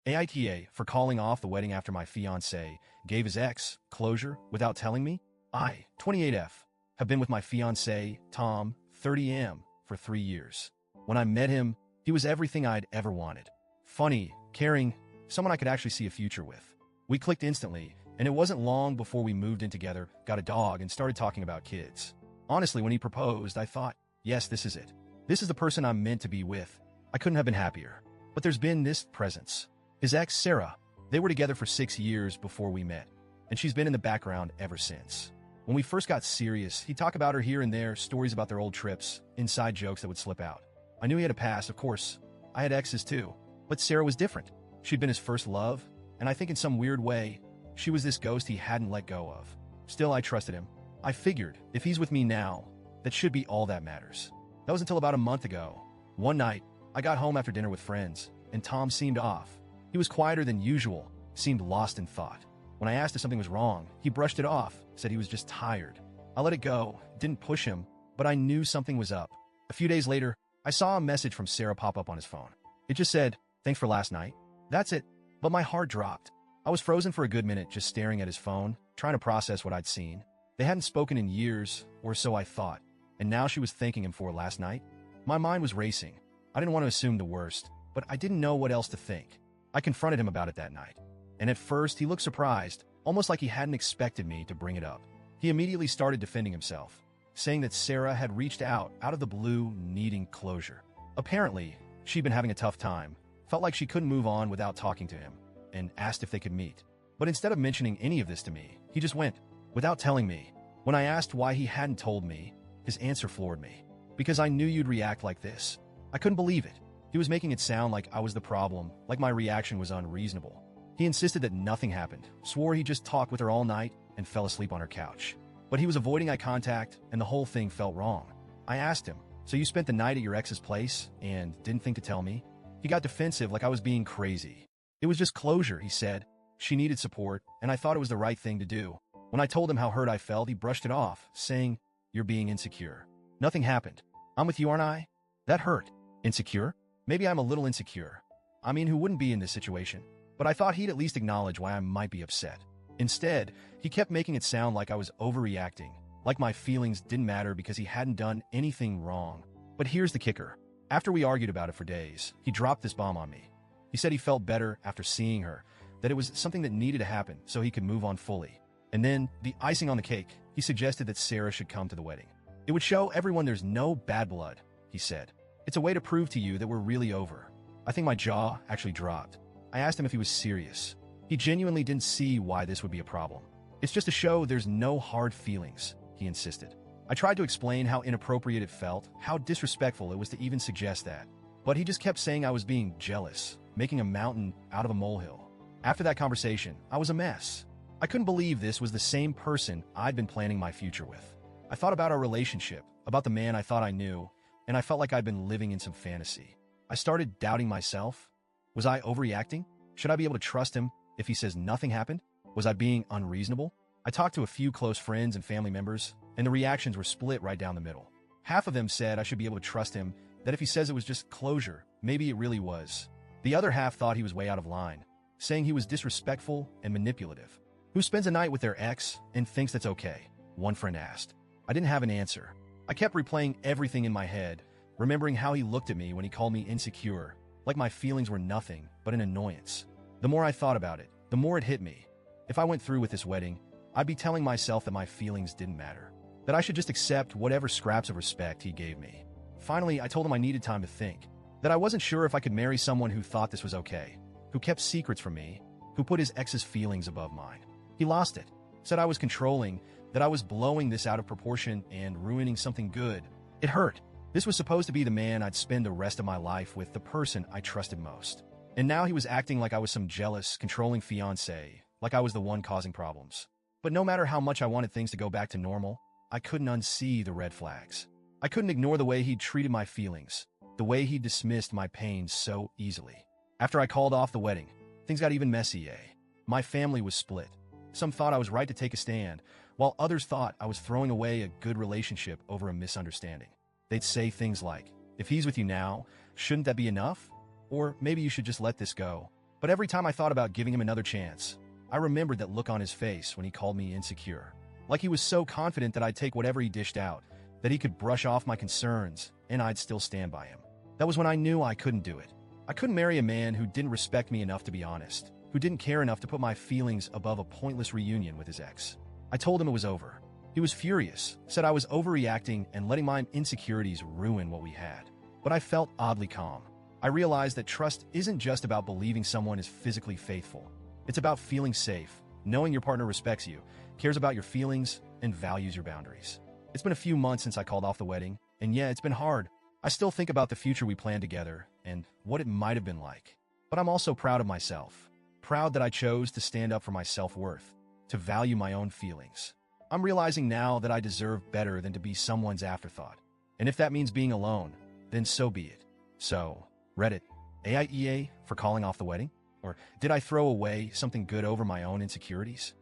AITA for calling off the wedding after my fiancé gave his ex closure without telling me. I, 28F, have been with my fiancé, Tom, 30M, for 3 years. When I met him, he was everything I'd ever wanted. Funny, caring, someone I could actually see a future with. We clicked instantly, and it wasn't long before we moved in together, got a dog, and started talking about kids. Honestly, when he proposed, I thought, yes, this is it. This is the person I'm meant to be with. I couldn't have been happier. But there's been this presence. His ex, Sarah, they were together for 6 years before we met, and she's been in the background ever since. When we first got serious, he'd talk about her here and there, stories about their old trips, inside jokes that would slip out. I knew he had a past, of course. I had exes too. But Sarah was different. She'd been his first love, and I think in some weird way, she was this ghost he hadn't let go of. Still, I trusted him. I figured, if he's with me now, that should be all that matters. That was until about a month ago. One night, I got home after dinner with friends, and Tom seemed off. He was quieter than usual, seemed lost in thought. When I asked if something was wrong, he brushed it off, said he was just tired. I let it go, didn't push him, but I knew something was up. A few days later, I saw a message from Sarah pop up on his phone. It just said, "Thanks for last night." That's it. But my heart dropped. I was frozen for a good minute just staring at his phone, trying to process what I'd seen. They hadn't spoken in years, or so I thought, and now she was thanking him for last night. My mind was racing. I didn't want to assume the worst, but I didn't know what else to think. I confronted him about it that night, and at first he looked surprised, almost like he hadn't expected me to bring it up. He immediately started defending himself, saying that Sarah had reached out of the blue, needing closure. Apparently, she'd been having a tough time, felt like she couldn't move on without talking to him, and asked if they could meet. But instead of mentioning any of this to me, he just went, without telling me. When I asked why he hadn't told me, his answer floored me. "Because I knew you'd react like this." I couldn't believe it. He was making it sound like I was the problem, like my reaction was unreasonable. He insisted that nothing happened, swore he just talked with her all night, and fell asleep on her couch. But he was avoiding eye contact, and the whole thing felt wrong. I asked him, "So you spent the night at your ex's place, and didn't think to tell me?" He got defensive like I was being crazy. "It was just closure," he said. "She needed support, and I thought it was the right thing to do." When I told him how hurt I felt, he brushed it off, saying, "You're being insecure. Nothing happened. I'm with you, aren't I?" That hurt. Insecure? Maybe I'm a little insecure. I mean, who wouldn't be in this situation? But I thought he'd at least acknowledge why I might be upset. Instead, he kept making it sound like I was overreacting, like my feelings didn't matter because he hadn't done anything wrong. But here's the kicker. After we argued about it for days, he dropped this bomb on me. He said he felt better after seeing her, that it was something that needed to happen so he could move on fully. And then, the icing on the cake, he suggested that Sarah should come to the wedding. "It would show everyone there's no bad blood," he said. "It's a way to prove to you that we're really over." I think my jaw actually dropped. I asked him if he was serious. He genuinely didn't see why this would be a problem. "It's just to show there's no hard feelings," he insisted. I tried to explain how inappropriate it felt, how disrespectful it was to even suggest that. But he just kept saying I was being jealous, making a mountain out of a molehill. After that conversation, I was a mess. I couldn't believe this was the same person I'd been planning my future with. I thought about our relationship, about the man I thought I knew, and I felt like I'd been living in some fantasy. I started doubting myself. Was I overreacting? Should I be able to trust him if he says nothing happened? Was I being unreasonable? I talked to a few close friends and family members, and the reactions were split right down the middle. Half of them said I should be able to trust him, that if he says it was just closure, maybe it really was. The other half thought he was way out of line, saying he was disrespectful and manipulative. Who spends a night with their ex and thinks that's okay? One friend asked. I didn't have an answer. I kept replaying everything in my head, remembering how he looked at me when he called me insecure, like my feelings were nothing but an annoyance. The more I thought about it, the more it hit me. If I went through with this wedding, I'd be telling myself that my feelings didn't matter, that I should just accept whatever scraps of respect he gave me. Finally, I told him I needed time to think, that I wasn't sure if I could marry someone who thought this was okay, who kept secrets from me, who put his ex's feelings above mine. He lost it, said I was controlling, that I was blowing this out of proportion and ruining something good. It hurt. This was supposed to be the man I'd spend the rest of my life with, the person I trusted most. And now he was acting like I was some jealous, controlling fiancé, like I was the one causing problems. But no matter how much I wanted things to go back to normal, I couldn't unsee the red flags. I couldn't ignore the way he'd treated my feelings, the way he dismissed my pain so easily. After I called off the wedding, things got even messy. My family was split. Some thought I was right to take a stand, while others thought I was throwing away a good relationship over a misunderstanding. They'd say things like, if he's with you now, shouldn't that be enough? Or maybe you should just let this go. But every time I thought about giving him another chance, I remembered that look on his face when he called me insecure. Like he was so confident that I'd take whatever he dished out, that he could brush off my concerns, and I'd still stand by him. That was when I knew I couldn't do it. I couldn't marry a man who didn't respect me enough to be honest, who didn't care enough to put my feelings above a pointless reunion with his ex. I told him it was over. He was furious, said I was overreacting and letting my insecurities ruin what we had. But I felt oddly calm. I realized that trust isn't just about believing someone is physically faithful. It's about feeling safe, knowing your partner respects you, cares about your feelings, and values your boundaries. It's been a few months since I called off the wedding, and yeah, it's been hard. I still think about the future we planned together and what it might have been like. But I'm also proud of myself. Proud that I chose to stand up for my self-worth, to value my own feelings. I'm realizing now that I deserve better than to be someone's afterthought. And if that means being alone, then so be it. So, Reddit, AITA for calling off the wedding? Or did I throw away something good over my own insecurities?